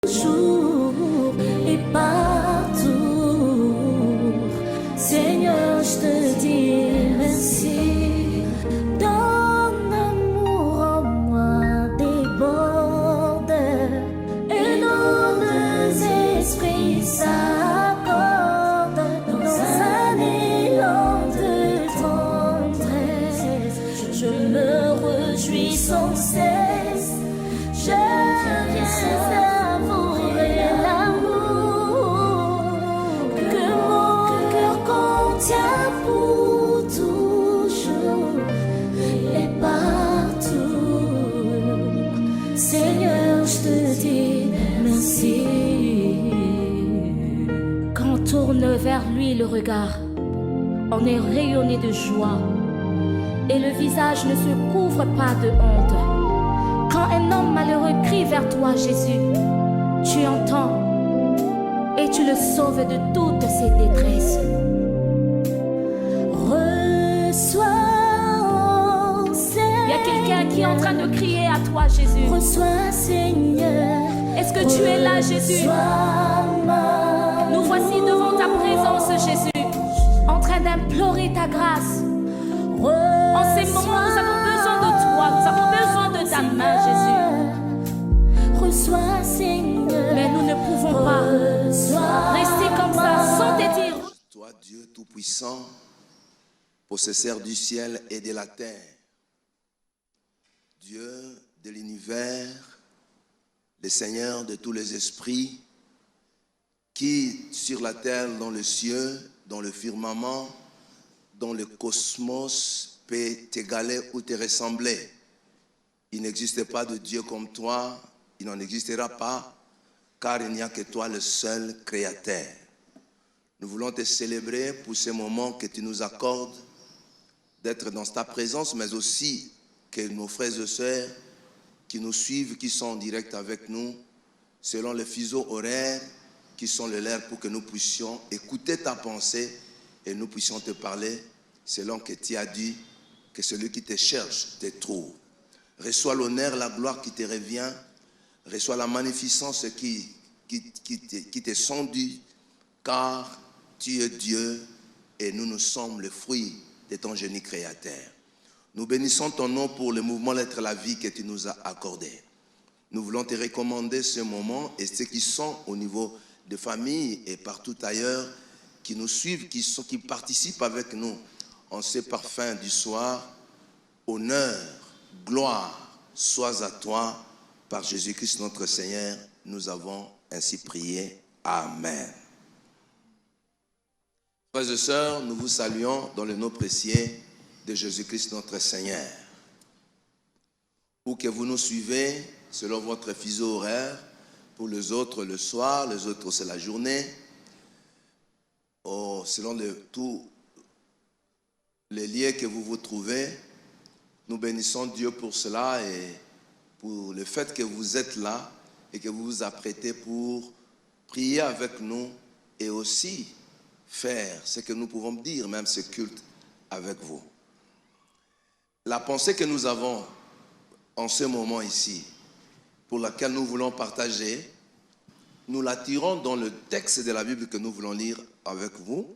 Toujours et partout, Seigneur, je te dis merci. Ton amour en moi déborde et nos deux esprits s'accordent dans un élan de tendresse. Je me réjouis sans cesse. Je viens savourer l'amour que mon cœur contient pour toujours et partout. Seigneur, je te dis merci. Quand on tourne vers lui le regard, on est rayonné de joie et le visage ne se couvre pas de honte. Quand un homme malheureux crie vers toi, Jésus, tu entends et tu le sauves de toutes ses détresses. Reçois, Seigneur. Il y a quelqu'un qui est en train de crier à toi, Jésus. Reçois, Seigneur. Est-ce que tu es là, Jésus? Nous voici devant ta présence, Jésus, en train d'implorer ta grâce. En ces moments, nous avons besoin de toi, nous avons besoin de ta main, Jésus. Reçois, Seigneur. Mais nous ne pouvons pas rester comme ça sans te dire. Toi, Dieu Tout-Puissant, possesseur du ciel et de la terre, Dieu de l'univers, le Seigneur de tous les esprits, qui sur la terre, dans le ciel, dans le firmament, dans le cosmos, peut t'égaler ou te ressembler. Il n'existe pas de Dieu comme toi, il n'en existera pas, car il n'y a que toi le seul créateur. Nous voulons te célébrer pour ce moment que tu nous accordes, d'être dans ta présence, mais aussi que nos frères et sœurs qui nous suivent, qui sont en direct avec nous, selon les fuseaux horaires qui sont les leurs, pour que nous puissions écouter ta pensée et nous puissions te parler selon que tu as dit que celui qui te cherche te trouve. Reçois l'honneur, la gloire qui te revient. Reçois la magnificence qui t'est sont due, car tu es Dieu et nous sommes le fruit de ton génie créateur. Nous bénissons ton nom pour le mouvement L'être la vie que tu nous as accordé. Nous voulons te recommander ce moment et ceux qui sont au niveau de famille et partout ailleurs, qui nous suivent, qui participent avec nous en ce parfum du soir. Honneur, gloire, sois à toi, par Jésus-Christ notre Seigneur, nous avons ainsi prié. Amen. Frères et sœurs, nous vous saluons dans le nom précieux de Jésus-Christ notre Seigneur. Où que vous nous suivez, selon votre fuseau horaire, pour les autres le soir, les autres c'est la journée, selon tous les lieux que vous vous trouvez, nous bénissons Dieu pour cela et pour le fait que vous êtes là et que vous vous apprêtez pour prier avec nous et aussi faire ce que nous pouvons dire, même ce culte avec vous. La pensée que nous avons en ce moment ici, pour laquelle nous voulons partager, nous la tirons dans le texte de la Bible que nous voulons lire avec vous.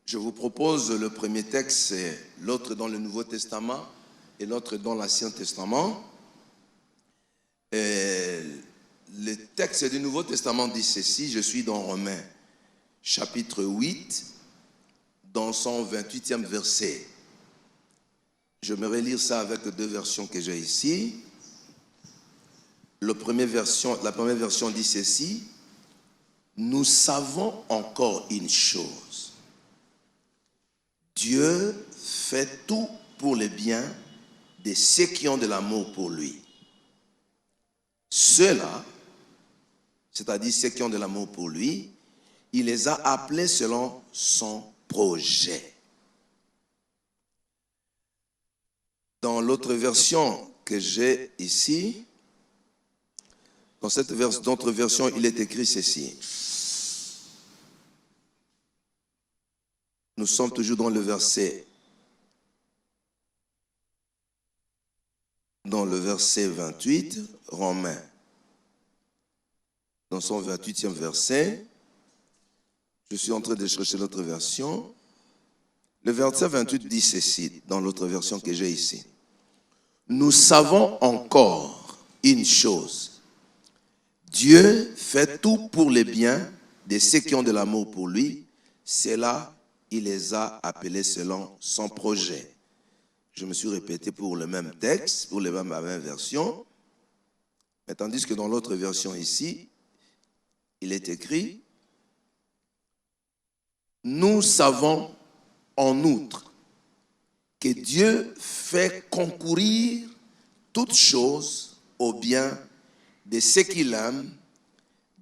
Je vous propose le premier texte, c'est l'autre dans le Nouveau Testament et l'autre dans l'Ancien Testament. Et le texte du Nouveau Testament dit ceci, je suis dans Romains, chapitre 8, dans son 28e verset. Je vais relire ça avec les deux versions que j'ai ici. La première version dit ceci, nous savons encore une chose. Dieu fait tout pour le bien de ceux qui ont de l'amour pour lui. Ceux-là, c'est-à-dire ceux qui ont de l'amour pour lui, il les a appelés selon son projet. Dans l'autre version que j'ai ici, dans cette autre version, il est écrit ceci. Nous sommes toujours dans le verset 28, Romains. dans son 28e verset. Je suis en train de chercher l'autre version. Le verset 28 dit ceci, dans l'autre version que j'ai ici. Nous savons encore une chose. Dieu fait tout pour le bien de ceux qui ont de l'amour pour lui. C'est là, il les a appelés selon son projet. Je me suis répété pour le même texte, pour la même version. Mais tandis que dans l'autre version ici, il est écrit, nous savons en outre que Dieu fait concourir toutes choses au bien de ceux qu'il aime,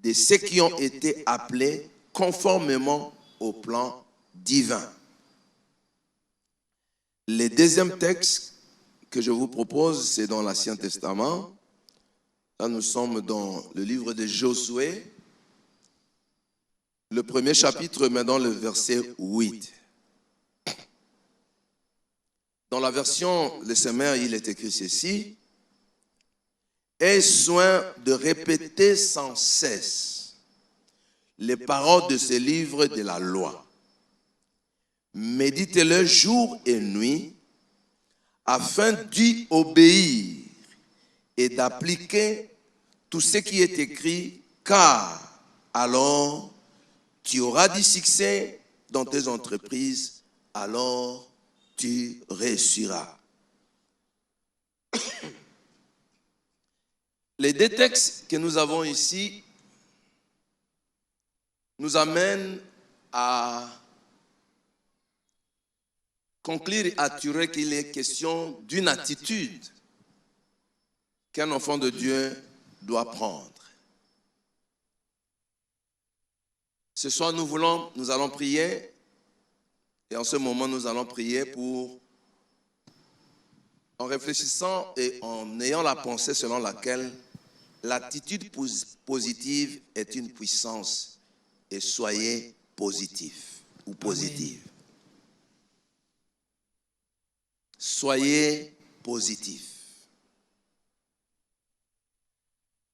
de ceux qui ont été appelés conformément au plan divin. Le deuxième texte que je vous propose, c'est dans l'Ancien Testament. Là, nous sommes dans le livre de Josué, le premier chapitre, mais dans le verset 8. Dans la version Le Semeur, il est écrit ceci. Aie soin de répéter sans cesse les paroles de ce livre de la loi. Méditez-le jour et nuit afin d'y obéir et d'appliquer tout ce qui est écrit, car alors tu auras du succès dans tes entreprises, alors tu réussiras. Les deux textes que nous avons ici nous amènent à conclure et assurer qu'il est question d'une attitude qu'un enfant de Dieu doit prendre. Ce soir, nous allons prier, et en ce moment, nous allons prier en réfléchissant et en ayant la pensée selon laquelle l'attitude positive est une puissance, et soyez positif ou positive. Amen. Soyez positif.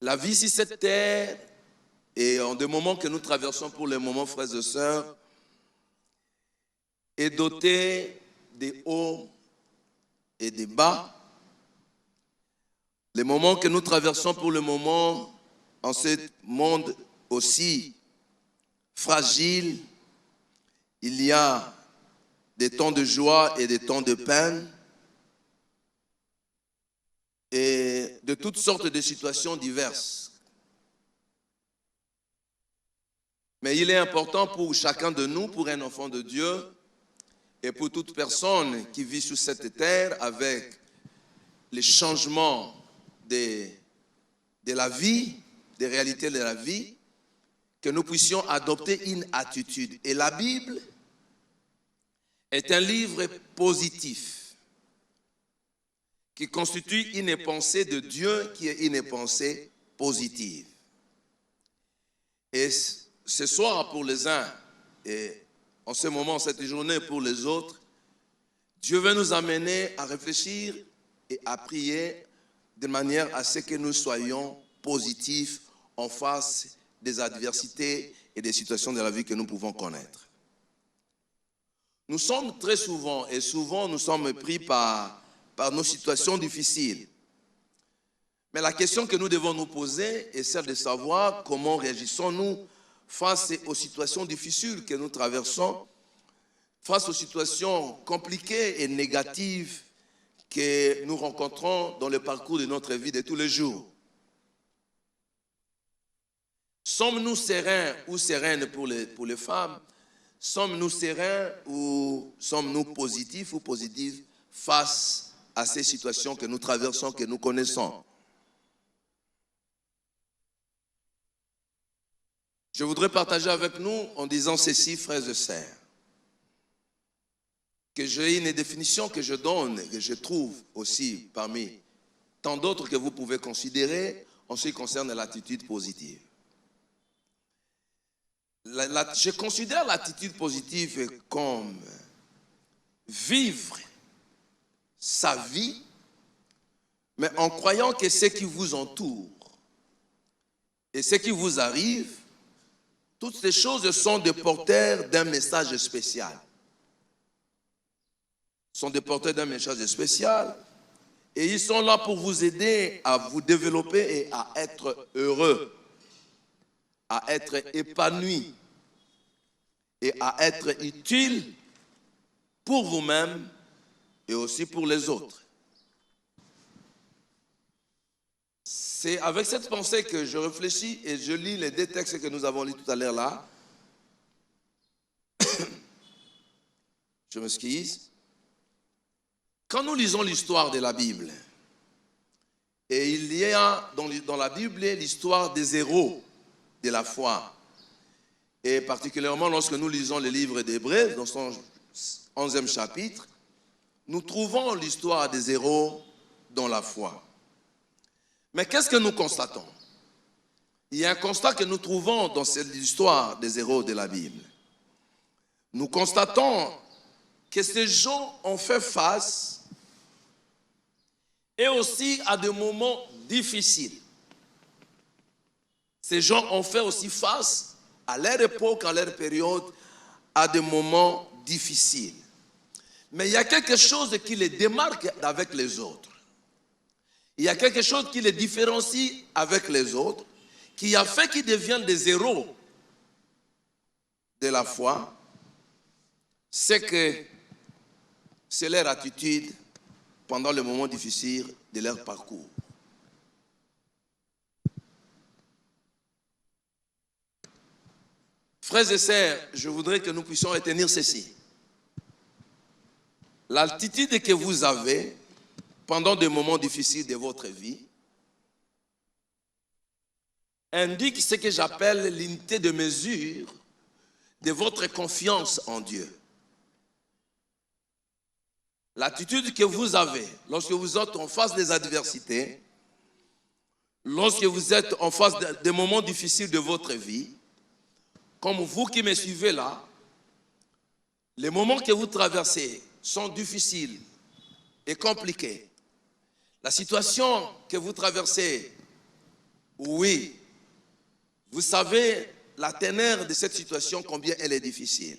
La vie sur cette terre, et en des moments que nous traversons pour les moments, frères et sœurs, est dotée des hauts et des bas. Les moments que nous traversons pour le moment, en ce monde aussi fragile, il y a des temps de joie et des temps de peine, et de toutes sortes de situations diverses. Mais il est important pour chacun de nous, pour un enfant de Dieu, et pour toute personne qui vit sur cette terre avec les changements de la vie, des réalités de la vie, que nous puissions adopter une attitude. Et la Bible est un livre positif qui constitue une pensée de Dieu qui est une pensée positive. Et ce soir pour les uns et en ce moment, cette journée pour les autres, Dieu veut nous amener à réfléchir et à prier de manière à ce que nous soyons positifs en face des adversités et des situations de la vie que nous pouvons connaître. Nous sommes très souvent, et souvent nous sommes pris par nos situations difficiles. Mais la question que nous devons nous poser est celle de savoir comment réagissons-nous face aux situations difficiles que nous traversons, face aux situations compliquées et négatives que nous rencontrons dans le parcours de notre vie de tous les jours. Sommes-nous sereins ou sereines pour les femmes? Sommes-nous sereins ou sommes-nous positifs ou positifs face à ces situations que nous traversons, que nous connaissons? Je voudrais partager avec nous en disant ceci, frères et sœurs, que j'ai une définition que je donne, que je trouve aussi parmi tant d'autres que vous pouvez considérer en ce qui concerne l'attitude positive. Je considère l'attitude positive comme vivre sa vie, mais en croyant que ce qui vous entoure et ce qui vous arrive, toutes ces choses sont des porteurs d'un message spécial. Sont des porteurs d'un message spécial et ils sont là pour vous aider à vous développer et à être heureux, à être épanoui et à être utile pour vous-même et aussi pour les autres. C'est avec cette pensée que je réfléchis et je lis les deux textes que nous avons lus tout à l'heure là. Je m'excuse. Quand nous lisons l'histoire de la Bible, et il y a dans la Bible l'histoire des héros de la foi, et particulièrement lorsque nous lisons le livre d'Hébreux, dans son 11e chapitre, nous trouvons l'histoire des héros dans la foi. Mais qu'est-ce que nous constatons? Il y a un constat que nous trouvons dans cette histoire des héros de la Bible. Nous constatons que ces gens ont fait face et aussi à des moments difficiles. Ces gens ont fait aussi face à leur époque, à leur période, à des moments difficiles. Mais il y a quelque chose qui les démarque avec les autres. Il y a quelque chose qui les différencie avec les autres, qui a fait qu'ils deviennent des héros de la foi. C'est que c'est leur attitude pendant le moment difficile de leur parcours. Frères et sœurs, je voudrais que nous puissions retenir ceci. L'attitude que vous avez pendant des moments difficiles de votre vie indique ce que j'appelle l'unité de mesure de votre confiance en Dieu. L'attitude que vous avez lorsque vous êtes en face des adversités, lorsque vous êtes en face des moments difficiles de votre vie, comme vous qui me suivez là, les moments que vous traversez sont difficiles et compliqués. La situation que vous traversez, oui, vous savez la teneur de cette situation, combien elle est difficile.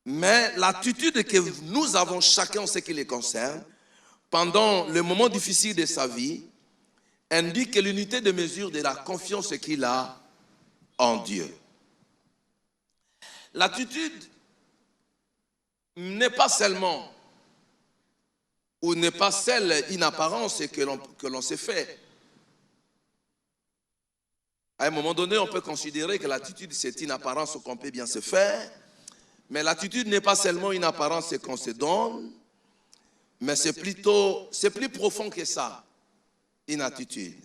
Mais l'attitude que nous avons chacun en ce qui les concerne, pendant le moment difficile de sa vie, indique l'unité de mesure de la confiance qu'il a en Dieu. L'attitude n'est pas seulement, ou n'est pas celle in apparence que l'on s'est fait. À un moment donné, on peut considérer que l'attitude, c'est une apparence qu'on peut bien se faire. Mais l'attitude n'est pas seulement une apparence qu'on se donne, mais c'est plus profond que ça, une attitude.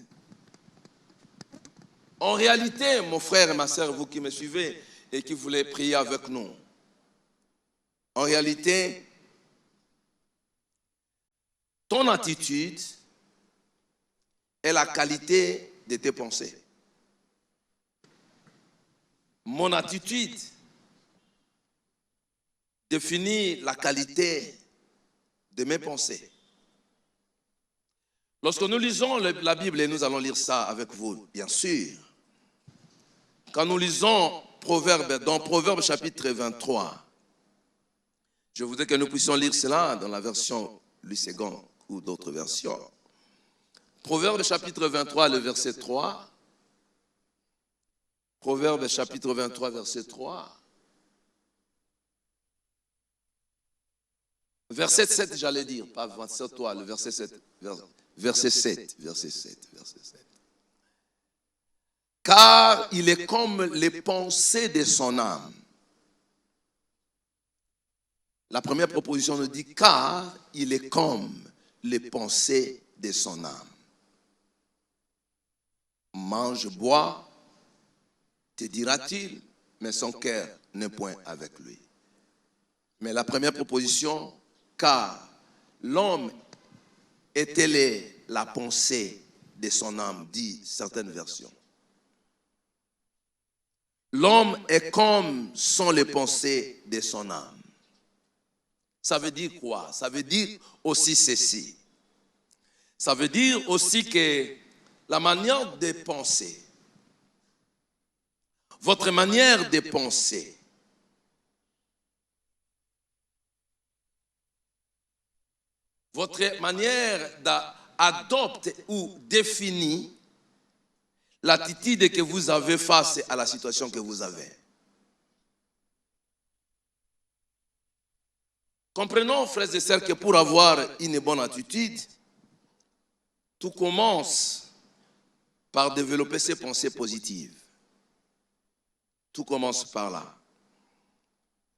En réalité, mon frère et ma sœur, vous qui me suivez et qui voulez prier avec nous, en réalité, ton attitude est la qualité de tes pensées. Mon attitude définit la qualité de mes pensées. Lorsque nous lisons la Bible, et nous allons lire ça avec vous, bien sûr, quand nous lisons dans Proverbes chapitre 23, je voudrais que nous puissions lire cela dans la version Louis II ou d'autres versions. Proverbes chapitre 23, le verset 3. Proverbes chapitre 23, verset 3. Verset 7, j'allais dire, pas 27, toi, le verset 7. Verset 7. Car il est comme les pensées de son âme. La première proposition nous dit, car il est comme les pensées de son âme. Mange, bois, te dira-t-il, mais son cœur n'est point avec lui. Mais la première proposition, car l'homme est telle est la pensée de son âme, dit certaines versions. L'homme est comme sont les pensées de son âme. Ça veut dire quoi? Ça veut dire aussi ceci. Ça veut dire aussi que la manière de penser, votre manière de penser. Votre manière d'adopter ou définir l'attitude que vous avez face à la situation que vous avez. Comprenons, frères et sœurs, que pour avoir une bonne attitude, tout commence par développer ses pensées positives. Tout commence par là.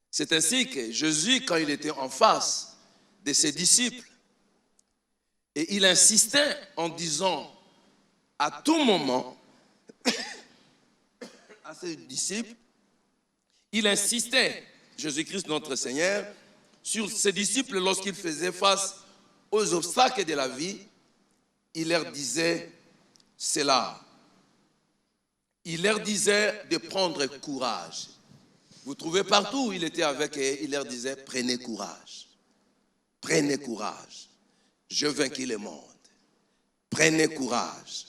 C'est ainsi que Jésus, quand il était en face de ses disciples, et il insistait en disant à tout moment à ses disciples, il insistait, Jésus-Christ notre Seigneur, sur ses disciples lorsqu'il faisait face aux obstacles de la vie, il leur disait cela. Il leur disait de prendre courage. Vous trouvez partout où il était avec eux, il leur disait prenez courage. Prenez courage. Je vainquis le monde. Prenez courage.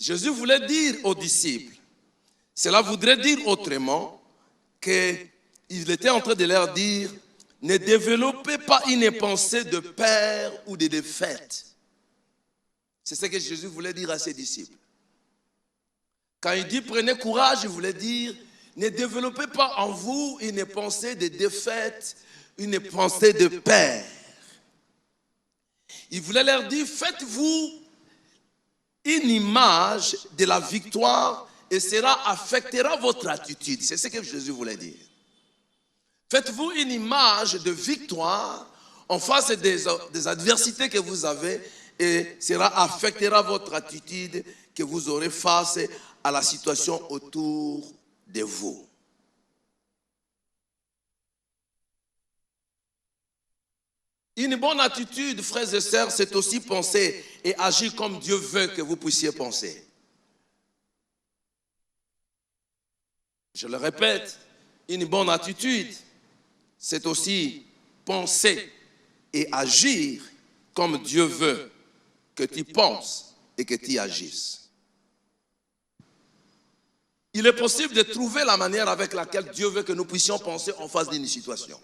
Jésus voulait dire aux disciples, cela voudrait dire autrement qu'il était en train de leur dire, ne développez pas une pensée de peur ou de défaite. C'est ce que Jésus voulait dire à ses disciples. Quand il dit prenez courage, il voulait dire, ne développez pas en vous une pensée de défaite, une pensée de peur. Il voulait leur dire, faites-vous une image de la victoire et cela affectera votre attitude. C'est ce que Jésus voulait dire. Faites-vous une image de victoire en face des adversités que vous avez et cela affectera votre attitude que vous aurez face à la situation autour de vous. Une bonne attitude, frères et sœurs, c'est aussi penser et agir comme Dieu veut que vous puissiez penser. Je le répète, une bonne attitude, c'est aussi penser et agir comme Dieu veut que tu penses et que tu agisses. Il est possible de trouver la manière avec laquelle Dieu veut que nous puissions penser en face d'une situation.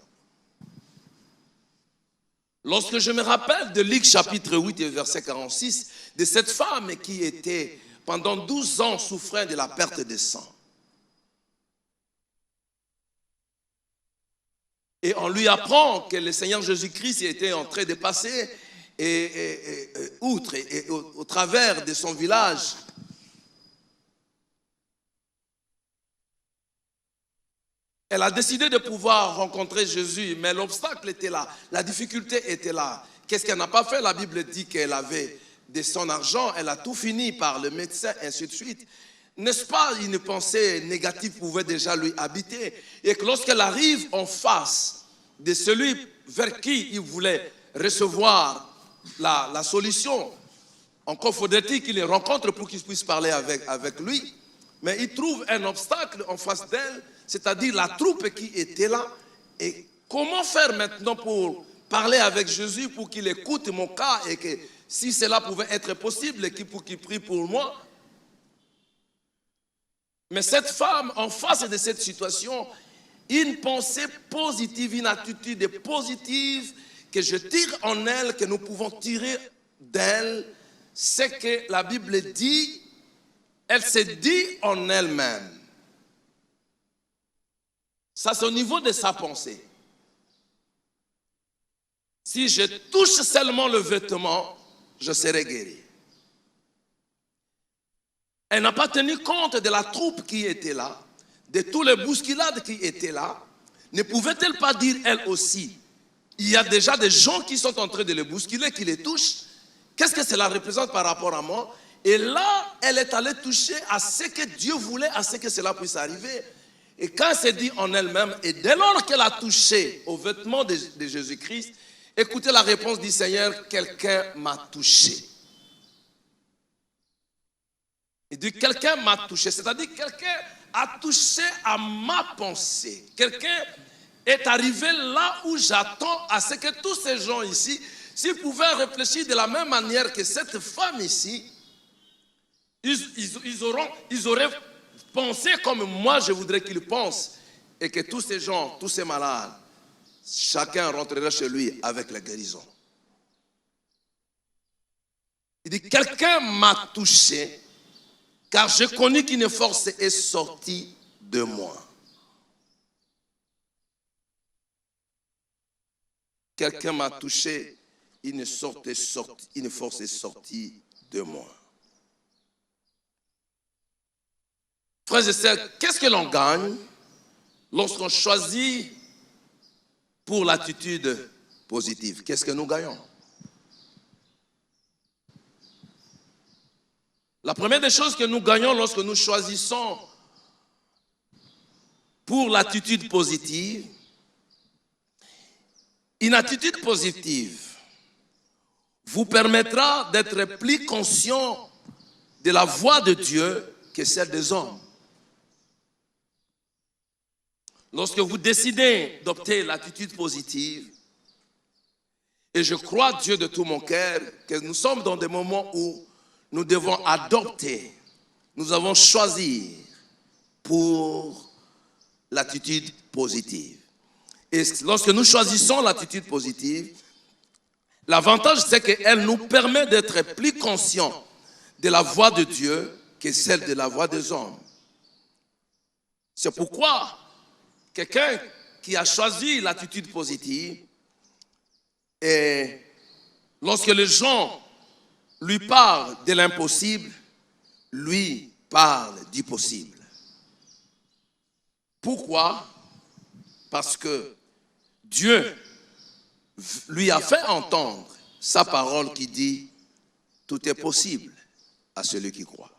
Lorsque je me rappelle de Luc chapitre 8 et verset 46, de cette femme qui était pendant 12 ans souffrant de la perte de sang. Et on lui apprend que le Seigneur Jésus-Christ était en train de passer outre et au travers de son village. Elle a décidé de pouvoir rencontrer Jésus, mais l'obstacle était là, la difficulté était là. Qu'est-ce qu'elle n'a pas fait? La Bible dit qu'elle avait de son argent, elle a tout fini par le médecin, ainsi de suite. N'est-ce pas, une pensée négative pouvait déjà lui habiter. Et que lorsqu'elle arrive en face de celui vers qui il voulait recevoir la solution, encore faudrait-il qu'il les rencontre pour qu'il puisse parler avec lui. Mais il trouve un obstacle en face d'elle, c'est-à-dire la troupe qui était là. Et comment faire maintenant pour parler avec Jésus pour qu'il écoute mon cas et que si cela pouvait être possible, pour qu'il prie pour moi? Mais cette femme, en face de cette situation, une pensée positive, une attitude positive que je tire en elle, que nous pouvons tirer d'elle, c'est que la Bible dit, elle se dit en elle-même. Ça, c'est au niveau de sa pensée. Si je touche seulement le vêtement, je serai guéri. Elle n'a pas tenu compte de la troupe qui était là, de tous les bousculades qui étaient là. Ne pouvait-elle pas dire elle aussi, il y a déjà des gens qui sont en train de les bousculer, qui les touchent. Qu'est-ce que cela représente par rapport à moi? Et là, elle est allée toucher à ce que Dieu voulait, à ce que cela puisse arriver. Et quand elle s'est dit en elle-même, et dès lors qu'elle a touché aux vêtements de Jésus-Christ, écoutez la réponse du Seigneur, quelqu'un m'a touché. Il dit, quelqu'un m'a touché, c'est-à-dire quelqu'un a touché à ma pensée. Quelqu'un est arrivé là où j'attends à ce que tous ces gens ici, s'ils pouvaient réfléchir de la même manière que cette femme ici, ils auraient penser comme moi je voudrais qu'il pense et que tous ces gens, tous ces malades, chacun rentrerait chez lui avec la guérison. Il dit, quelqu'un m'a touché car j'ai connu qu'une force est sortie de moi. Quelqu'un m'a touché, une force est sortie de moi. Frères et sœurs, qu'est-ce que l'on gagne lorsqu'on choisit pour l'attitude positive? Qu'est-ce que nous gagnons? La première des choses que nous gagnons lorsque nous choisissons pour l'attitude positive, une attitude positive vous permettra d'être plus conscient de la voix de Dieu que celle des hommes. Lorsque vous décidez d'opter l'attitude positive, et je crois, Dieu de tout mon cœur, que nous sommes dans des moments où nous devons adopter, nous avons choisi pour l'attitude positive. Et lorsque nous choisissons l'attitude positive, l'avantage c'est qu'elle nous permet d'être plus conscients de la voix de Dieu que celle de la voix des hommes. C'est pourquoi quelqu'un qui a choisi l'attitude positive, et lorsque les gens lui parlent de l'impossible, lui parle du possible. Pourquoi? Parce que Dieu lui a fait entendre sa parole qui dit « Tout est possible à celui qui croit ».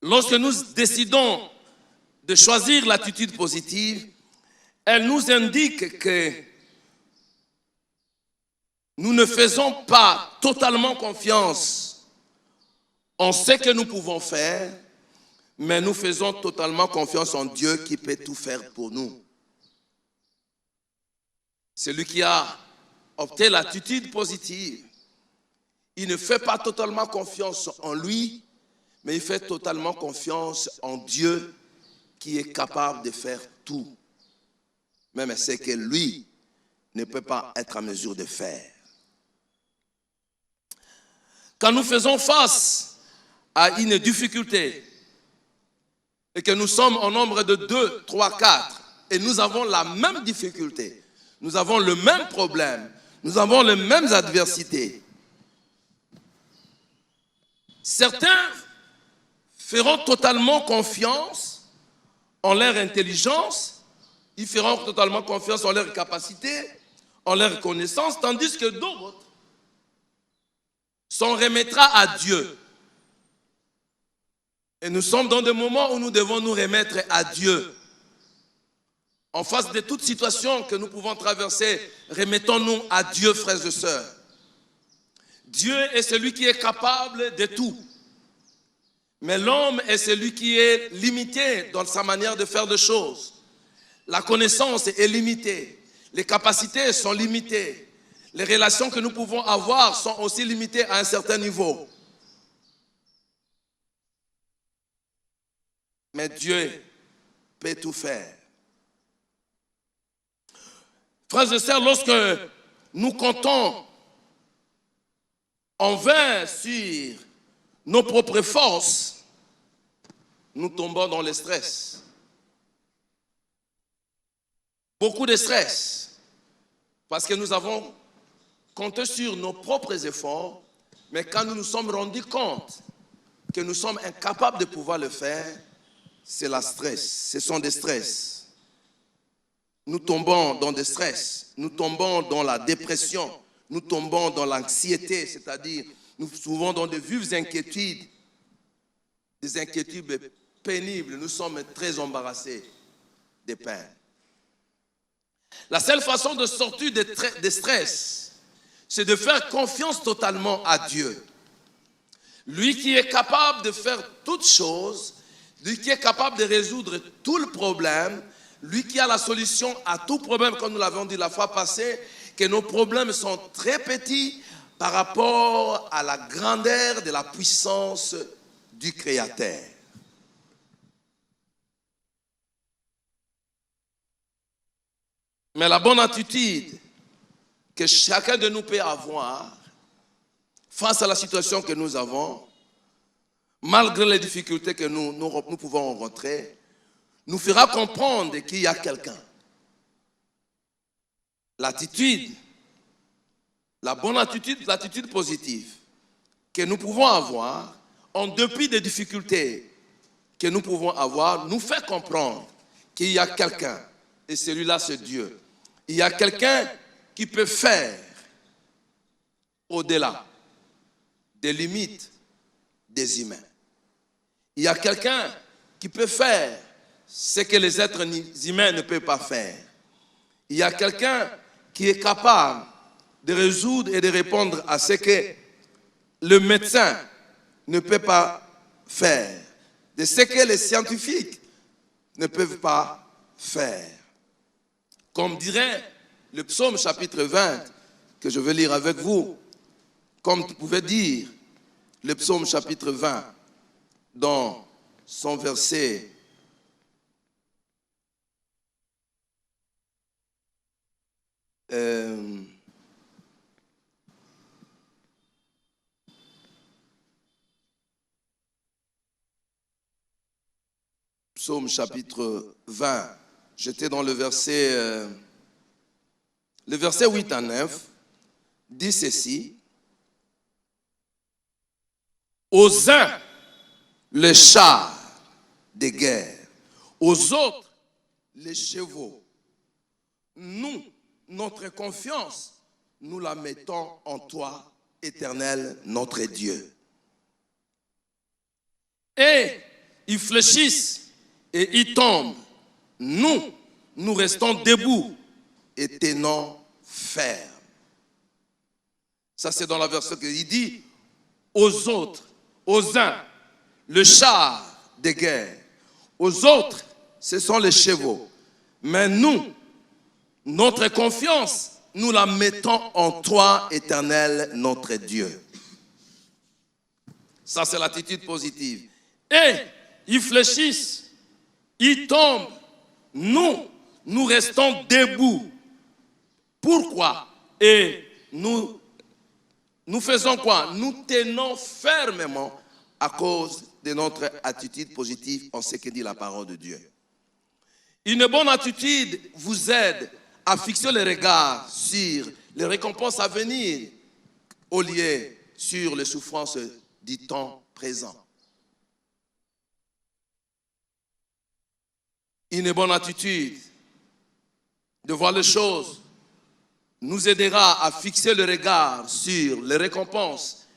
Lorsque nous décidons de choisir l'attitude positive, elle nous indique que nous ne faisons pas totalement confiance en ce que nous pouvons faire, mais nous faisons totalement confiance en Dieu qui peut tout faire pour nous. Celui qui a opté l'attitude positive, il ne fait pas totalement confiance en lui, mais il fait totalement confiance en Dieu qui est capable de faire tout, même ce que lui ne peut pas être en mesure de faire. Quand nous faisons face à une difficulté et que nous sommes en nombre de 2, 3, 4 et nous avons la même difficulté, nous avons le même problème, nous avons les mêmes adversités, certains feront totalement confiance en leur intelligence, ils feront totalement confiance en leur capacité, en leur connaissance, tandis que d'autres s'en remettra à Dieu. Et nous sommes dans des moments où nous devons nous remettre à Dieu. En face de toute situation que nous pouvons traverser, remettons-nous à Dieu, frères et sœurs. Dieu est celui qui est capable de tout. Mais l'homme est celui qui est limité dans sa manière de faire des choses. La connaissance est limitée. Les capacités sont limitées. Les relations que nous pouvons avoir sont aussi limitées à un certain niveau. Mais Dieu peut tout faire. Frères et sœurs, lorsque nous comptons en vain sur nos propres forces, nous tombons dans le stress. Beaucoup de stress. Parce que nous avons compté sur nos propres efforts, mais quand nous nous sommes rendus compte que nous sommes incapables de pouvoir le faire, c'est la stress. Ce sont des stress. Nous tombons dans des stress. Nous tombons dans la dépression. Nous tombons dans l'anxiété, c'est-à-dire nous trouvons dans de vives inquiétudes, des inquiétudes pénibles. Nous sommes très embarrassés des peines. La seule façon de sortir des stress, c'est de faire confiance totalement à Dieu. Lui qui est capable de faire toutes choses, lui qui est capable de résoudre tout le problème, lui qui a la solution à tout problème, comme nous l'avons dit la fois passée, que nos problèmes sont très petits par rapport à la grandeur de la puissance du Créateur. Mais la bonne attitude que chacun de nous peut avoir face à la situation que nous avons, malgré les difficultés que nous pouvons rencontrer, nous fera comprendre qu'il y a quelqu'un. L'attitude, la bonne attitude, l'attitude positive que nous pouvons avoir, en dépit des difficultés que nous pouvons avoir, nous fait comprendre qu'il y a quelqu'un, et celui-là c'est Dieu. Il y a quelqu'un qui peut faire au-delà des limites des humains. Il y a quelqu'un qui peut faire ce que les êtres humains ne peuvent pas faire. Il y a quelqu'un qui est capable de résoudre et de répondre à ce que le médecin ne peut pas faire, de ce que les scientifiques ne peuvent pas faire. Comme dirait le psaume chapitre 20, que je vais lire avec vous, comme tu pouvais dire le psaume chapitre 20, dans son verset psaume chapitre 20, j'étais dans le verset 8 à 9, dit ceci: aux uns, les chars de guerre, aux autres, les chevaux. Nous, notre confiance, nous la mettons en toi, Éternel, notre Dieu. Et ils fléchissent et ils tombent. Nous, nous restons debout et tenons ferme. Ça, c'est dans la version qu'il dit aux autres, aux uns, le char de guerre. Aux autres, ce sont les chevaux. Mais nous, notre confiance, nous la mettons en toi, Éternel, notre Dieu. Ça, c'est l'attitude positive. Et ils fléchissent, ils tombent. Nous, nous restons debout. Pourquoi? Et nous faisons quoi? Nous tenons fermement à cause de notre attitude positive en ce que dit la parole de Dieu. Une bonne attitude vous aide à fixer le regard sur les récompenses à venir au lieu sur les souffrances du temps présent. Une bonne attitude de voir les choses nous aidera à fixer le regard sur les récompenses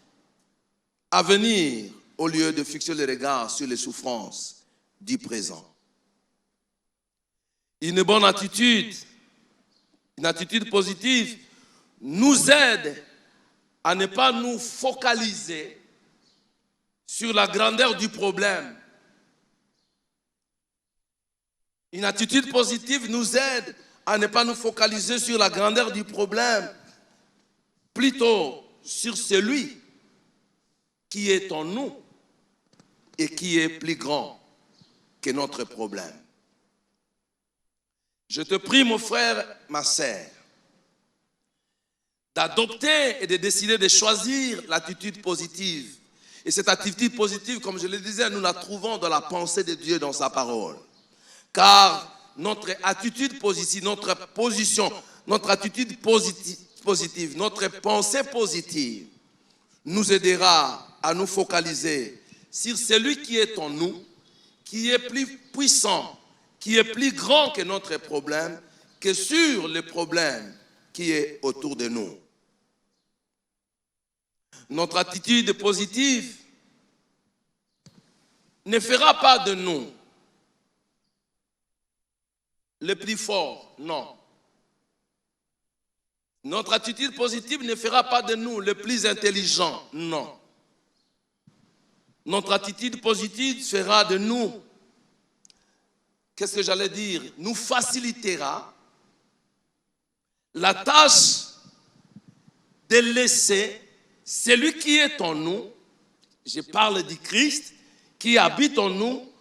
à venir au lieu de fixer le regard sur les souffrances du présent. Une bonne attitude, une attitude positive, nous aide à ne pas nous focaliser sur la grandeur du problème. Une attitude positive nous aide à ne pas nous focaliser sur la grandeur du problème, plutôt sur celui qui est en nous et qui est plus grand que notre problème. Je te prie, mon frère, ma sœur, d'adopter et de décider de choisir l'attitude positive. Et cette attitude positive, comme je le disais, nous la trouvons dans la pensée de Dieu, dans sa parole. Car notre attitude positive, notre position, notre attitude positive, notre pensée positive nous aidera à nous focaliser sur celui qui est en nous, qui est plus puissant, qui est plus grand que notre problème, que sur le problème qui est autour de nous. Notre attitude positive ne fera pas de nous le plus fort, non. Notre attitude positive ne fera pas de nous le plus intelligent, non. Notre attitude positive fera de nous, qu'est-ce que j'allais dire, nous facilitera la tâche de laisser celui qui est en nous, je parle du Christ, qui habite en nous,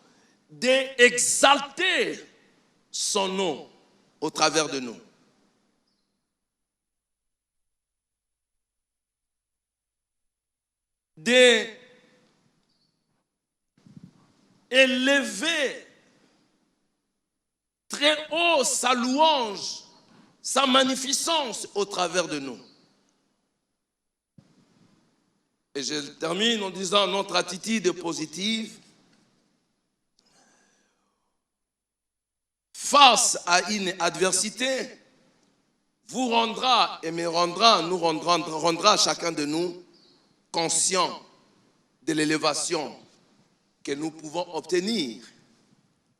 d'exalter son nom au travers de nous. D'élever très haut sa louange, sa magnificence au travers de nous. Et je termine en disant notre attitude positive face à une adversité vous rendra et me rendra, nous rendra chacun de nous conscient de l'élévation que nous pouvons obtenir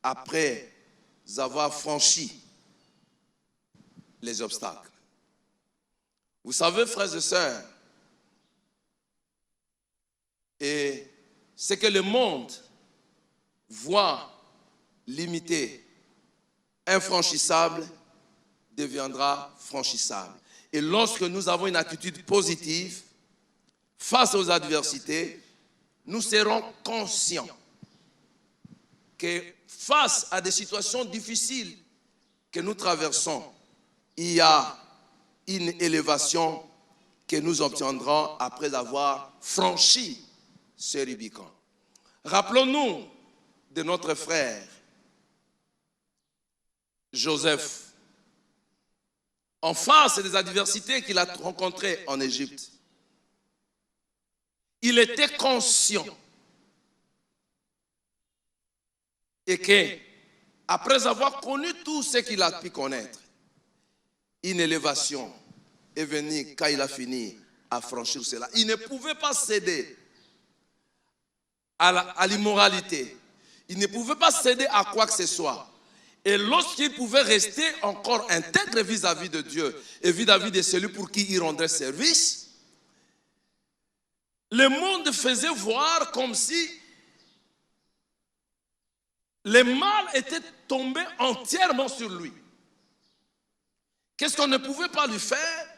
après avoir franchi les obstacles. Vous savez, frères et sœurs, et ce que le monde voit limité, infranchissable, deviendra franchissable. Et lorsque nous avons une attitude positive face aux adversités, nous serons conscients que face à des situations difficiles que nous traversons, il y a une élévation que nous obtiendrons après avoir franchi ce Rubicon. Rappelons-nous de notre frère Joseph, en face des adversités qu'il a rencontrées en Égypte. Il était conscient et que, après avoir connu tout ce qu'il a pu connaître, une élévation est venue quand il a fini à franchir cela. Il ne pouvait pas céder à l'immoralité. Il ne pouvait pas céder à quoi que ce soit. Et lorsqu'il pouvait rester encore intègre vis-à-vis de Dieu et vis-à-vis de celui pour qui il rendrait service, le monde faisait voir comme si le mal était tombé entièrement sur lui. Qu'est-ce qu'on ne pouvait pas lui faire?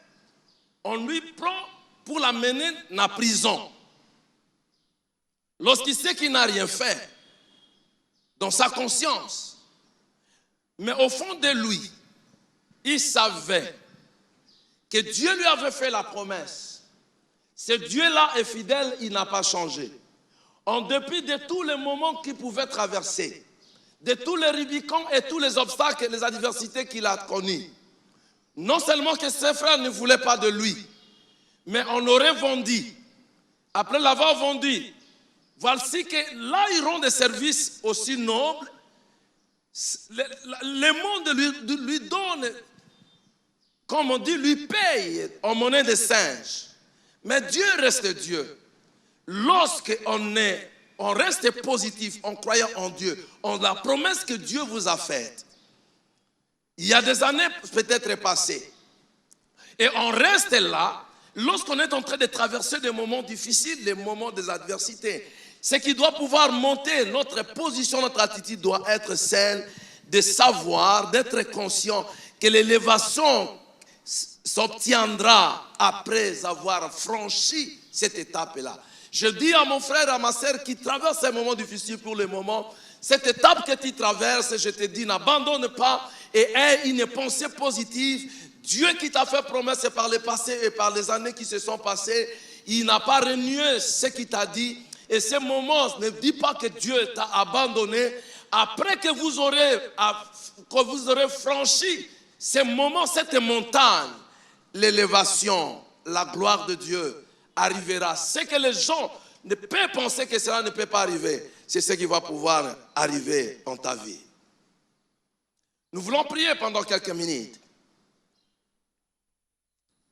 On lui prend pour l'amener en prison. Lorsqu'il sait qu'il n'a rien fait, dans sa conscience, mais au fond de lui, il savait que Dieu lui avait fait la promesse. Ce Dieu-là est fidèle, il n'a pas changé. En dépit de tous les moments qu'il pouvait traverser, de tous les Rubicons et tous les obstacles et les adversités qu'il a connus, non seulement que ses frères ne voulaient pas de lui, mais on aurait vendu. Après l'avoir vendu, voici que là, il rend des services aussi nobles. Le monde lui donne, comme on dit, lui paye en monnaie de singe. Mais Dieu reste Dieu. Lorsqu'on reste positif en croyant en Dieu, en la promesse que Dieu vous a faite, il y a des années peut-être passées, et on reste là, lorsqu'on est en train de traverser des moments difficiles, les moments des adversités, ce qui doit pouvoir monter, notre position, notre attitude doit être celle de savoir, d'être conscient que l'élévation s'obtiendra après avoir franchi cette étape-là. Je dis à mon frère, à ma soeur qui traverse un moment difficile pour le moment, cette étape que tu traverses, je te dis, n'abandonne pas et aie une pensée positive. Dieu qui t'a fait promesse par le passé et par les années qui se sont passées, il n'a pas renié ce qu'il t'a dit. Et ce moment, ne dis pas que Dieu t'a abandonné. Après que vous aurez franchi ce moment, cette montagne, l'élévation, la gloire de Dieu arrivera. Ce que les gens ne peuvent penser que cela ne peut pas arriver, c'est ce qui va pouvoir arriver dans ta vie. Nous voulons prier pendant quelques minutes.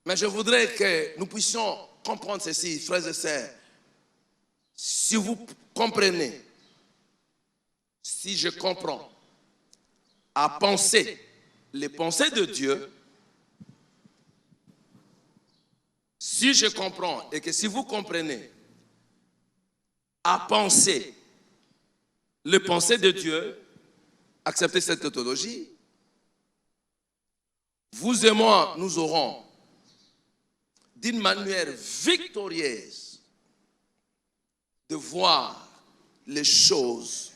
Mais je voudrais que nous puissions comprendre ceci, frères et sœurs. Si vous comprenez, si je comprends, à penser les pensées de Dieu, si je comprends et que si vous comprenez, à penser les pensées de Dieu, acceptez cette tautologie, vous et moi, nous aurons d'une manière victorieuse de voir les choses,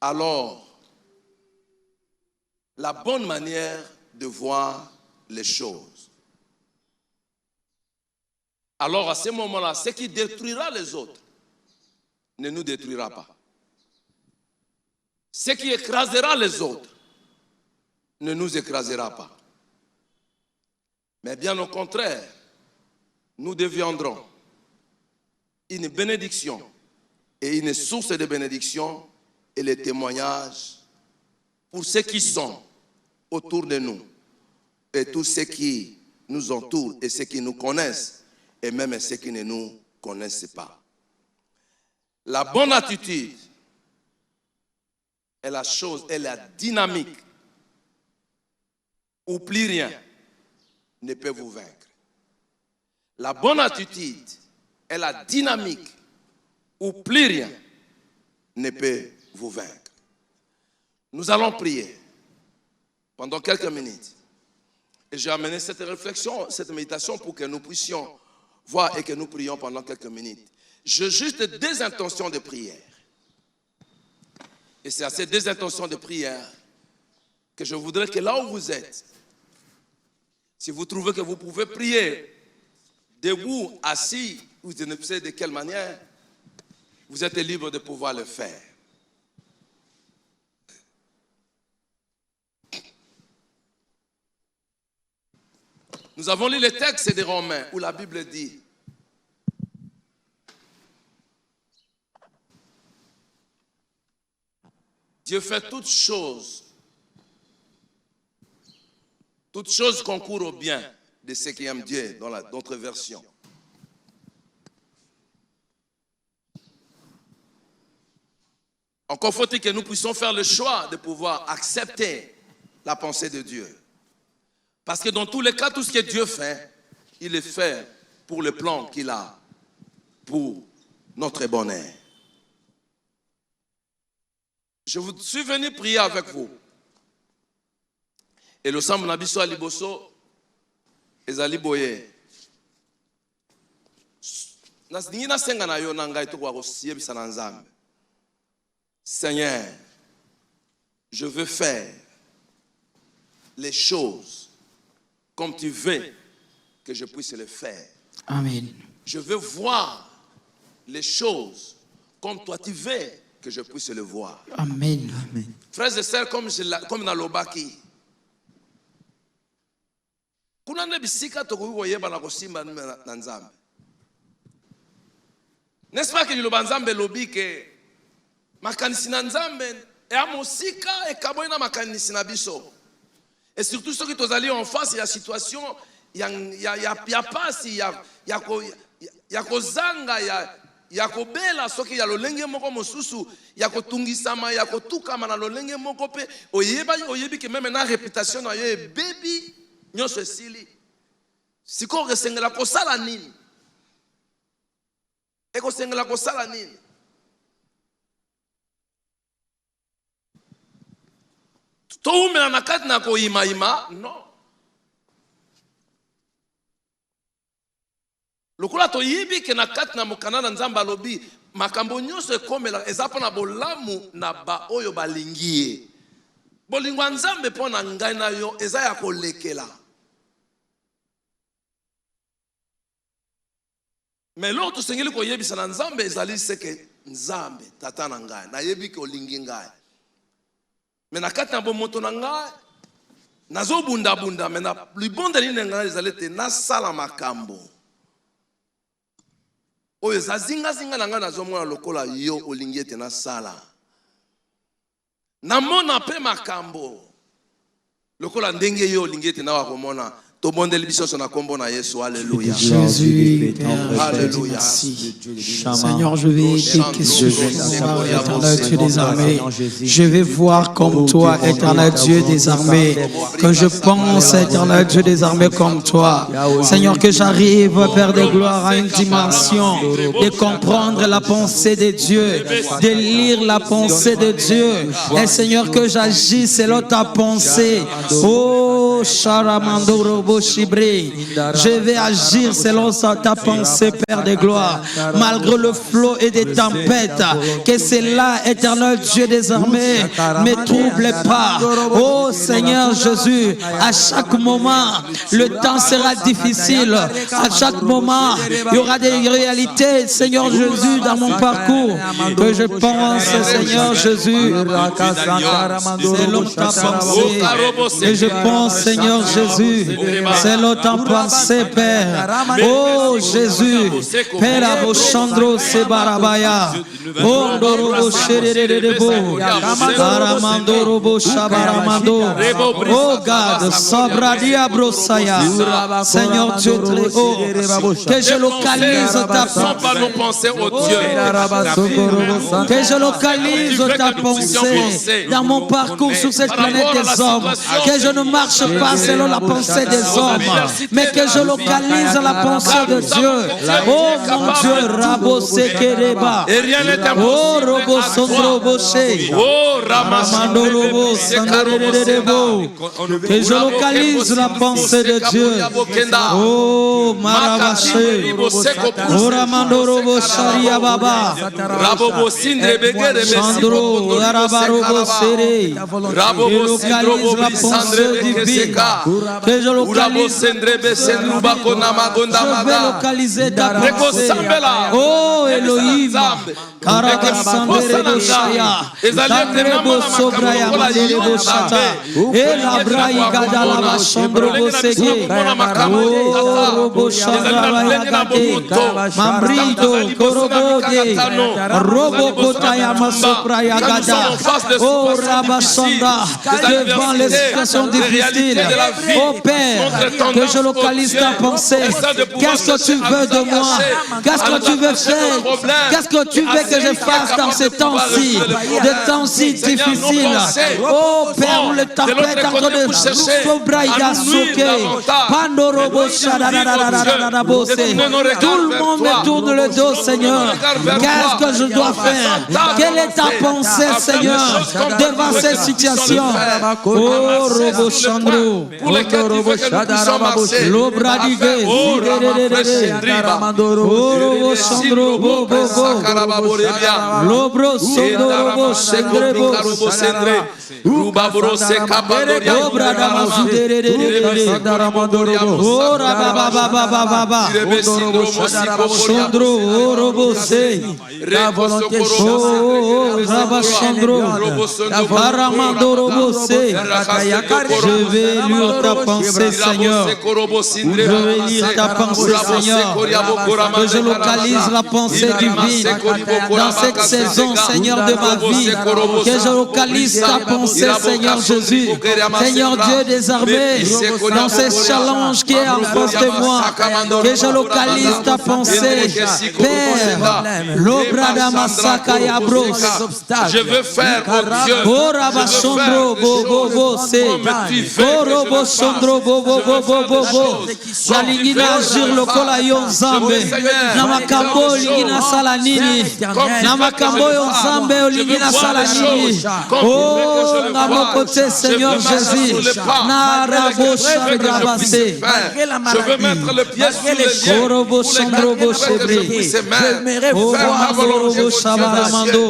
alors la bonne manière de voir les choses, alors à ce moment-là, ce qui détruira les autres ne nous détruira pas. Ce qui écrasera les autres ne nous écrasera pas. Mais bien au contraire, nous deviendrons une bénédiction et une source de bénédiction et les témoignages pour ceux qui sont autour de nous et tous ceux qui nous entourent et ceux qui nous connaissent et même ceux qui ne nous connaissent pas. La bonne attitude est la chose, est la dynamique où plus rien ne peut vous vaincre. La bonne attitude est la dynamique où plus rien ne peut vous vaincre. Nous allons prier pendant quelques minutes. Et j'ai amené cette réflexion, cette méditation pour que nous puissions voir et que nous prions pendant quelques minutes. J'ai juste deux intentions de prière. Et c'est à ces deux intentions de prière que je voudrais que là où vous êtes, si vous trouvez que vous pouvez prier debout, assis, ou je ne sais de quelle manière, vous êtes libre de pouvoir le faire. Nous avons lu le texte des Romains où la Bible dit: Dieu fait toutes choses concourent au bien de ceux qui aiment Dieu, dans d'autres versions. Encore faut-il que nous puissions faire le choix de pouvoir accepter la pensée de Dieu. Parce que dans tous les cas, tout ce que Dieu fait, il le fait pour le plan qu'il a, pour notre bonheur. Je suis venu prier avec vous. Et le sang nabiso aliboso ezali boye. Nasdingina senga na yo nanga ito kwa kosiyebisa na Nzambe. Seigneur, je veux faire les choses comme tu veux que je puisse le faire. Amen. Je veux voir les choses comme toi tu veux que je puisse le voir. Amen. Amen. Frères et sœurs, comme dans l'Obaki, kuna ne bisika tokoki koyeba na kosimba na Nzambe. N'est-ce pas que le Nzambe lobi ke makanisi na Nzambe e amosika e kaboyi na makanisi na biso. Et surtout ceux qui tozali en face ya situation ya pasi ya kozanga ya kobela soki ya lolenge moko mosusu ya kotungisama ya kotukama na lolenge moko pe oyebi ke même na réputation na yo baby nyonso esili siko resengela kosala nini ekosengela kosala nini toumela na kati na koyimayima non lokola toyebi ke na kati na mokanda na Nzambe alobi makambo nyonso ekomela eza mpo na bolamu na baoyo balingi ye. Bolingo ya Nzambe mpo na ngai na yo eza ya kolekela. Mais loko tosengeli koyebisa na Nzambe ezali seke Nzambe tata na ngai nayebi ke olingi ngai. Mais na kati na bomoto na ngai nazobunda mais na libondeli na ngai ezali te nasala makambo oyo zazinga na ngai nazomona lokola yo olingi ete nasala. Namona pe makambo lokola ndenge yo olingi ete nawa komona. Tobondeli biso na kombo na Yesu. Alléluia. Jésus, Père, alléluia. Seigneur, je vais voir éternel Dieu des armées. Je vais voir comme toi, éternel Dieu des armées. Que je pense, éternel Dieu des armées, comme toi. Seigneur, que j'arrive, Père de gloire, à une dimension de comprendre la pensée de Dieu, de lire la pensée de Dieu. Et Seigneur, que j'agisse selon ta pensée. Oh, Oh, Charamandorobo Chibré. Je vais agir selon ta pensée, Père de gloire. Malgré le flot et des tempêtes, que cela, éternel Dieu des armées, ne trouble pas. Oh Seigneur Jésus, à chaque moment, le temps sera difficile. À chaque moment, il y aura des réalités, Seigneur Jésus, dans mon parcours. Que je pense, Seigneur Jésus, selon ta pensée. Et je pense, Seigneur Jésus, selon ta pensée, Père. Oh Jésus, Père Aboshandro Sebarabaya, Ondorobo Shererebo, Aramandorobo Shabaramando, oh God, Sabradia Brosaya, Seigneur Dieu très haut, que je localise ta pensée, que je localise ta pensée dans mon parcours sur cette planète des hommes, que je ne marche pas selon la pensée des hommes, mais que je localise la pensée de Dieu. Oh mon Dieu, Rabo Sekereba, oh Robo Sondro Boshe, oh Ramando Robo Sandarebo, que je localise la pensée de Dieu. Oh Maravache, oh Ramando Robo Sharia Baba, Chandro, Arabarobo Sere, que je localise la pensée divine, que je localise, je vais localiser ta pensée. Oh Elohim, Karabasandere Shaya, Tanrebo Sobraya Maderebo Shata, Ela Braïga Dalava Chandrobo Sege, Oh Robo Shandra Gate, Mambrido, Korobode, Robo Kotaya Masopraya Gada, Oh Rabasanda, devant les situations difficiles, oh Père, que je localise ta pensée. Qu'est-ce que tu veux de moi? Qu'est-ce que tu veux faire? Qu'est-ce que tu veux que je fasse dans ces temps-ci, des temps si difficiles? Oh Père, le tempête en train de Sobraïga Soke, Pandorobo Shadadadadadadabose. Tout le monde me tourne le dos, Seigneur. Qu'est-ce que je dois faire? Quelle est ta pensée, Seigneur, devant ces situations? Oh Robo Chandro, Robo Shadarababu, Lobradige, oh Robo Chandro, Bobo, Lobro Sondorobo, Sendrebo, Rubabro Sekabadoria, Obrada Mazudere, oh Rabababababa, Sondro, Robo Se, oh Rabachandro, Paramando Robo Se. Je vais lire ta pensée, Seigneur. Je vais lire ta pensée, Seigneur. Que je localise la pensée divine dans cette saison, Seigneur, de ma vie. Que je localise ta pensée, Seigneur Jésus. Seigneur Dieu des armées, dans ces challenges qui est en face de moi. Que je localise ta pensée, Père. L'obrada Masaka Yabros. Je veux faire, oh Dieu. Oh Rabasondro, Bobo, c'est. Oh Robo Sondro, Bobo. Zalingina agir lokola yo nzambe. Na makambo lingina sala nini. Na makambo yo nzambe olingina sala nini. Oh, na mon côté, Seigneur Jésus. Na rabo sharabase. Je veux mettre le pied sous les liens. Oh Robo Sondro, Bobo, Shebre. Oh Robo Shabaramando.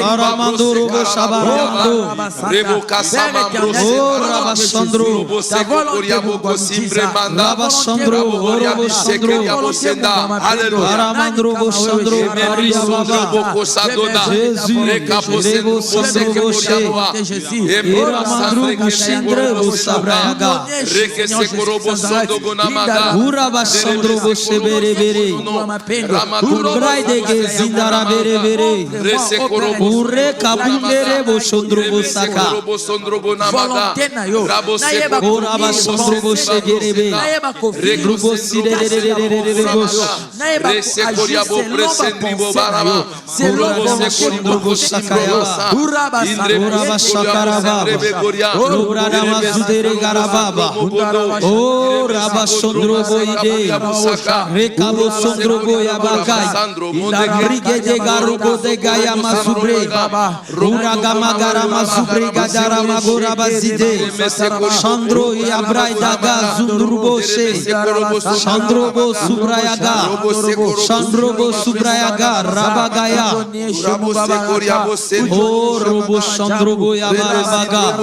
Aramando Robo Shabaramando. Oh Rabasandro, Rabasandro, Robo Sandro, Aramandro Bosandro, Maria Baba, Jésus, Rebo Sandro Boshe, Eramandro Boshindre Bosabraga, Urabasandro Boshe Bere, Urbraide Zindara Bere, Ure Kabundere Bosondro Bosaka, Oraba Sondro Boshe Gerebe, Rubo Sire Uraba Shakaraba, Urada Mazudere Garababa, O Raba Sondro Boide, Rekabo Sondro Boyabakai, Brigade Garubo de Gaya Mazubre, Uragama Garama Zubre Gadara Magora Bazide, Chandro Yabraida Zundruboshe, Chandrobo Subrayaga, Chandrobo Subrayaga, Rabagaya, Oh Robo Chandrobo Yabarabaga,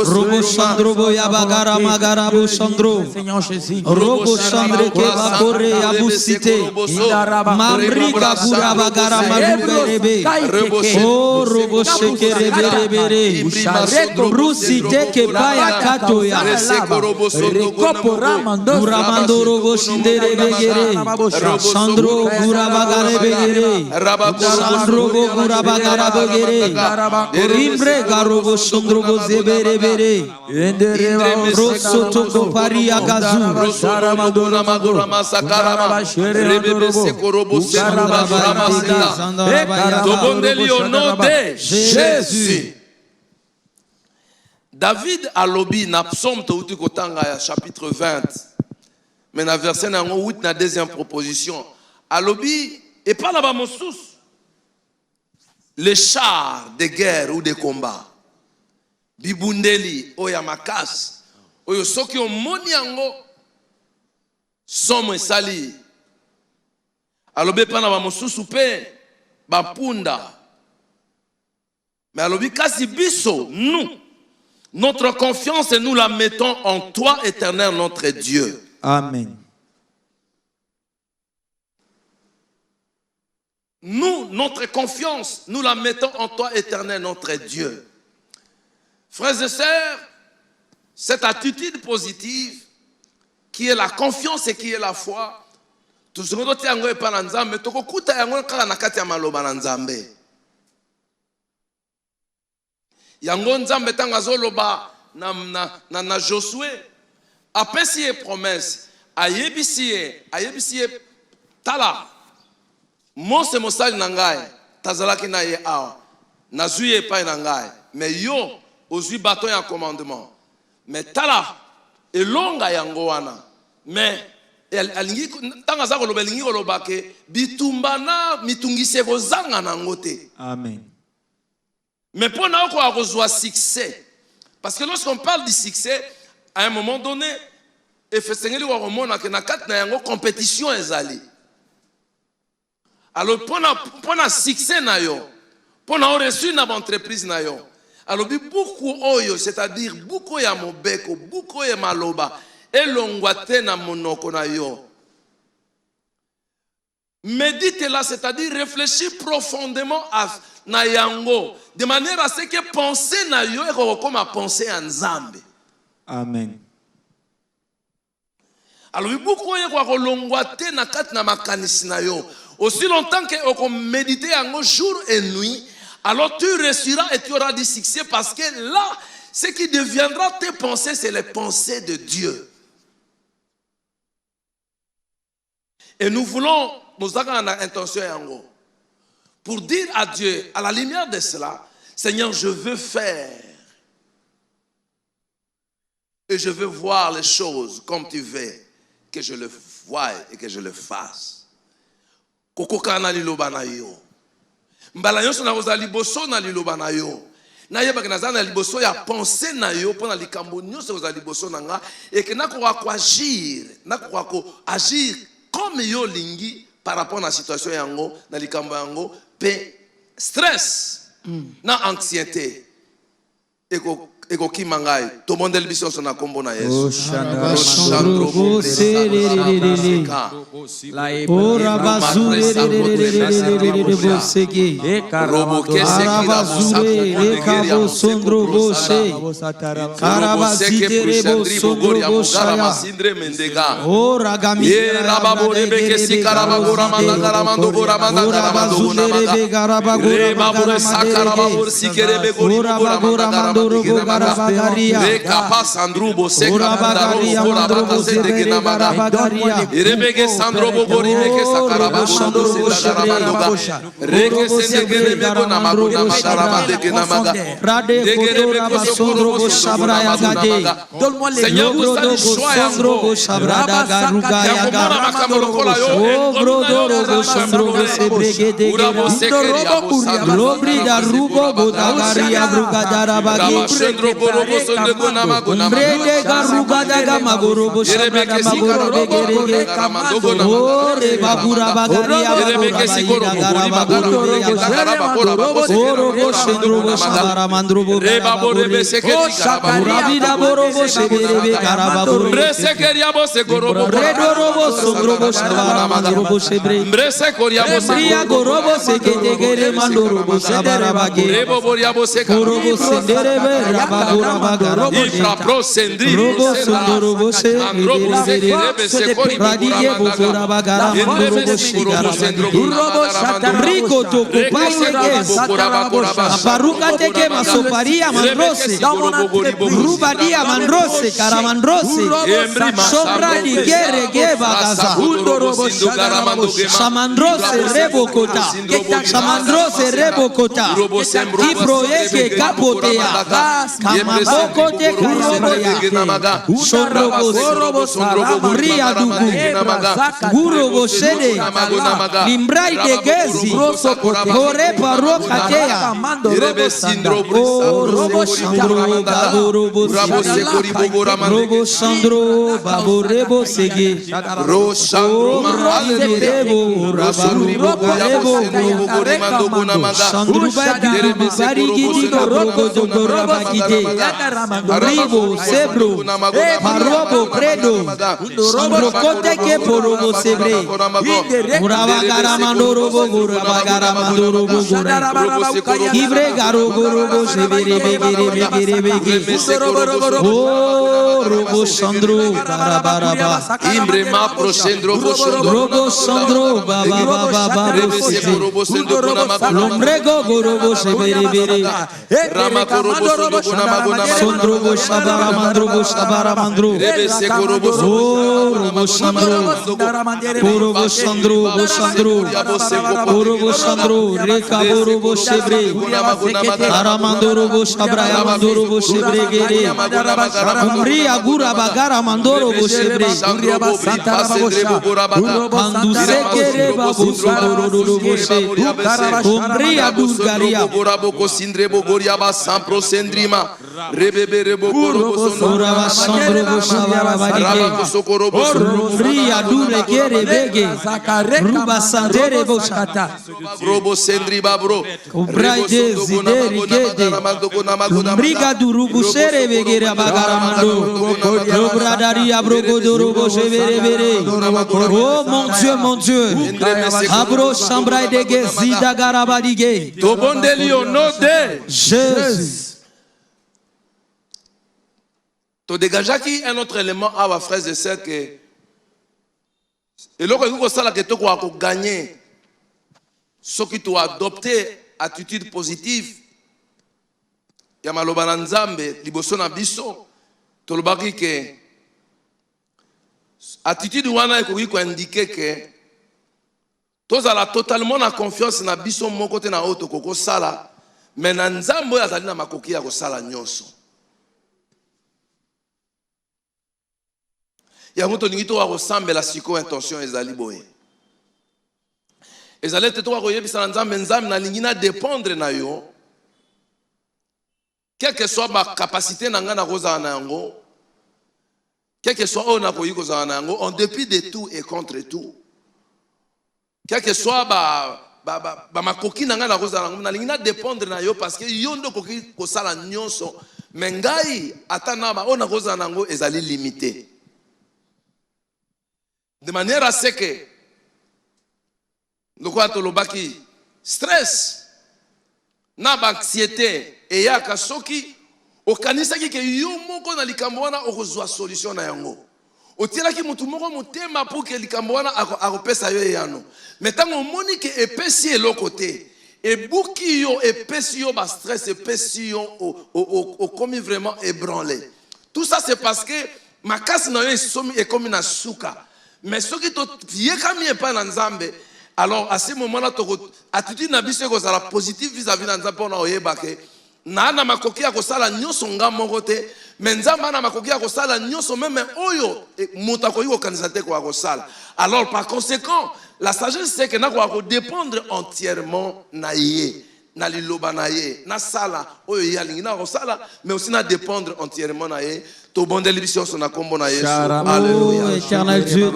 Robo Chandrobo Yabagara Magarabu Chandro, Robo Chandre Kebakore Abusite, Mamriga Burabagara Maruberebe, Oh Robo Shekerebere, Rusi Teke Baya Katoya, Uramando Robo Shindere Begere, Chandro Burabagare Begere, Chandro Burabagara Begere, Imbre Garobo Chandrobo Zebere Bere, Rosso Toko Paria Gazu, au nom de Jésus. David a lobby na psaume touti kotanga chapitre 20. Mais na verset na 8 na deuxième proposition. A lobby et pas là-bas mon sous. Les chars de guerre ou de combat. Bibundeli oya makas. Oyo soki o moni yango somo esali. A lobby pas là-bas mon sous pe bapunda. Mais a lobby kasi biso nous. Notre confiance, nous la mettons en toi, éternel, notre Dieu. Amen. Nous, notre confiance, nous la mettons en toi, éternel, notre Dieu. Frères et sœurs, cette attitude positive, qui est la confiance et qui est la foi, tout ce que nous avons fait par Nzambe, tout ce que nous avons fait yango nzambe tanga zoloba na Josué apesi ye promesse ayebisi ye tala Mose mosali na ngai tazalaki na ye awa nazwi ye epai na ngai mais yo ozwi bato ya commandement mais tala elonga yango wana mais alingi tanga za koloba elingi koloba ke bitumbana mitungise kozanga nango te. Amen. Mais pour nous avoir succès, parce que lorsqu'on parle du succès, à un moment donné, il faut que nous ayons une compétition. Alors, pour nous succès, pour nous réussir dans l'entreprise, alors beaucoup, c'est-à-dire beaucoup ya mobeko, beaucoup ya maloba, et l'ongwate na monoko na yo. Médite là, c'est-à-dire réfléchis profondément à Nayango, de manière à ce que penser na yo est comme à penser en Nzambe. Amen. Alors beaucoup y a kolongwate na kat na makanisi na yo. Aussi longtemps que on médite yango jour et nuit, alors tu réussiras et tu auras du succès parce que là, ce qui deviendra tes pensées, c'est les pensées de Dieu. Et nous voulons, nous avons une intention yango. Pour dire à Dieu, à la lumière de cela, Seigneur, je veux faire. Et je veux voir les choses comme tu veux, que je le voie et que je le fasse. Kokoka na liloba na yo. Mbala nyonso na kozali liboso na liloba na yo. Na yeba ke nazana liboso ya penser na yo pona likambo nyonso kozali liboso na nga et que nakoka ko agir, nakoka ko agir comme yo lingi par rapport à la situation yango na likambo yango pe stress na anxiété eko kimangai to mondel biso na kombo na Yesu Rekapa Sandrubo Sekarabagaria Mandrobo Zedegena Magarabaria Irebege Sandrobo Boribeke Sakaraba Shandrobo Sharamandoga Reke Sendegere Bego Namaguna Magarama Degena Maga Degere Bego Sokorobo Shabraya Gade Seigneur, tu as le choix Sandrobo Shabrada Garuga Yaga Obrodoro Sandrobo Sebrege Degera Robri da Rubo Bodagaria Brugadara Bagi Oh mon Dieu, mon Dieu. Abro Chambrai de Gezida Garabadige. Jésus. To dégagaki un autre élément à vos frères et sœurs que et lorsque vous savez que tu vas gagner ce qui tu as adopté attitude positive ya maloba na Nzambe liboso na biso to lobaki que attitude wana ekoki ko indiquer que tozala totalement na confiance na biso moko te na oto koko sala mais na Nzambe oyo azali na makoki ya kosala nyonso. Il y a un qui ressemble à la psycho-intention ezali boye. Ezali te to koyebisa Nzambe Nzambe na lingina dépendre na yo. Quelle que soit ma capacité na nga na kozala na yango, quel que soit on a koyi kozala na yango, en dépit de tout et contre tout. Quel que soit ba makoki na nga na kozala na yango, na lingina dépendre na yo parce que yo ndo koki kosala nyonso, mais ngai atana ba on a kozala na yango ezali limité. De manière à ce que nous avons stress, anxiété et yaka soki okanisa ki ke yo moko na likambo wana okozwa solution na yango. Otiela ki mutu moko motema pour que likambo wana akopesa yo yano. Mais tant on moni ke epesi eloko te, et buki yo epesi yo ba stress epesi yo o komi vraiment ébranlé. Tout ça c'est parce que makasi na yo est comme na suka. Mais ce qui te pas dans Nzambe, alors à ce moment-là, attitude na biso ko sala positive vis-à-vis de Nzambe on a oyeba ke na na makoki ya ko sala nyonso nga moko te, mais Nzambe na makoki ya ko sala nyonso même oyo muta ko yiko kanisa te ko sala. Alors par conséquent, la sagesse c'est que na ko dépendre entièrement na yé. na liloba na ye na sala oyo ye alingi na kosala mais aussi na dépendre entièrement na ye tobondeli biso na kombo na Yesu. Alléluia. Éternel Dieu,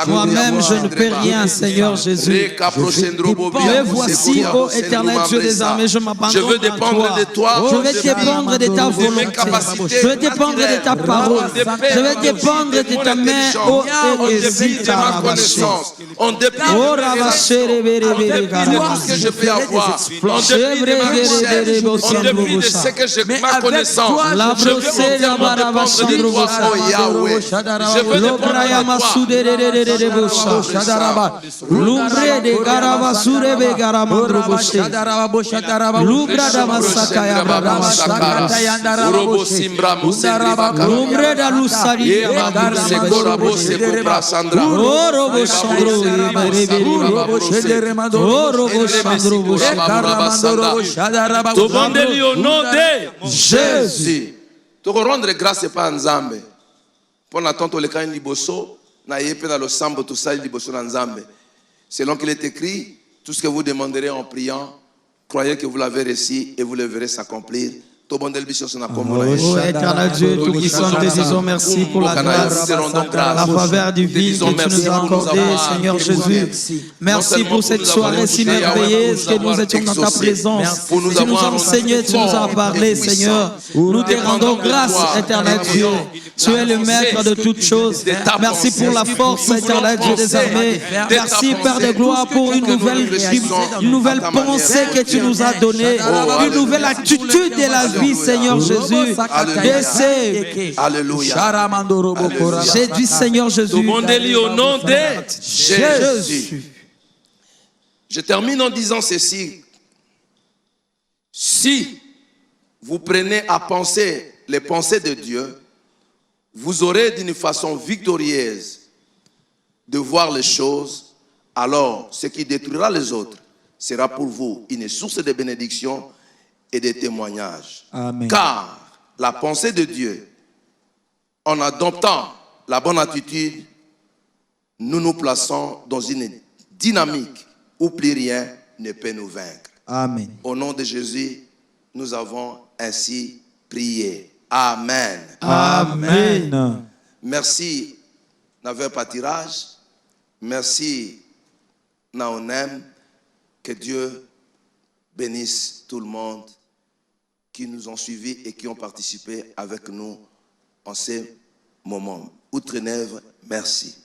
moi-même je ne peux rien, Seigneur Jésus. Me voici, ô Éternel Dieu des armées, je m'abandonne à toi. Je vais dépendre de ta volonté. Je vais dépendre de ta parole. Je vais dépendre de ta main, ô on dépend de ce que je peux avoir. On dépend de ma recherche. On dépend de ce que j'ai, ma connaissance. Je veux entièrement dépendre de toi, oh Yahweh. Je veux dépendre au nom de Jésus. Tu rendre grâce pas Nzambe. Pour l'attendre le kain liboso, na yepe na lo sambo tout ça liboso na Nzambe. Selon qu'il est écrit, tout ce que vous demanderez en priant, croyez que vous l'avez reçu et vous le verrez s'accomplir. Oh éternel Dieu, tout puissant, te disons merci pour la grâce, la faveur divine que tu nous as accordée, Seigneur Jésus. Merci pour cette soirée si merveilleuse que nous étions dans ta présence. Tu nous as enseigné, tu nous as parlé, Seigneur. Nous te rendons grâce, éternel Dieu. Tu es le maître de toutes choses. Merci pour la force, éternel Dieu des armées. Merci, Père de gloire, pour une nouvelle pensée que tu nous as donnée, une nouvelle attitude de la vie, Seigneur Jésus. Alléluia. J'ai dit Seigneur Jésus. Au nom de Jésus. Je termine en disant ceci. Si vous prenez à penser les pensées de Dieu, vous aurez d'une façon victorieuse de voir les choses, alors ce qui détruira les autres sera pour vous une source de bénédiction et de témoignages. Amen. Car la pensée de Dieu, en adoptant la bonne attitude, nous nous plaçons dans une dynamique où plus rien ne peut nous vaincre. Amen. Au nom de Jésus, nous avons ainsi prié. Amen. Amen. Merci, Naver Patirage. Merci, Naonem. Que Dieu bénisse tout le monde qui nous ont suivis et qui ont participé avec nous en ces moments. Outre-Nèvre, merci.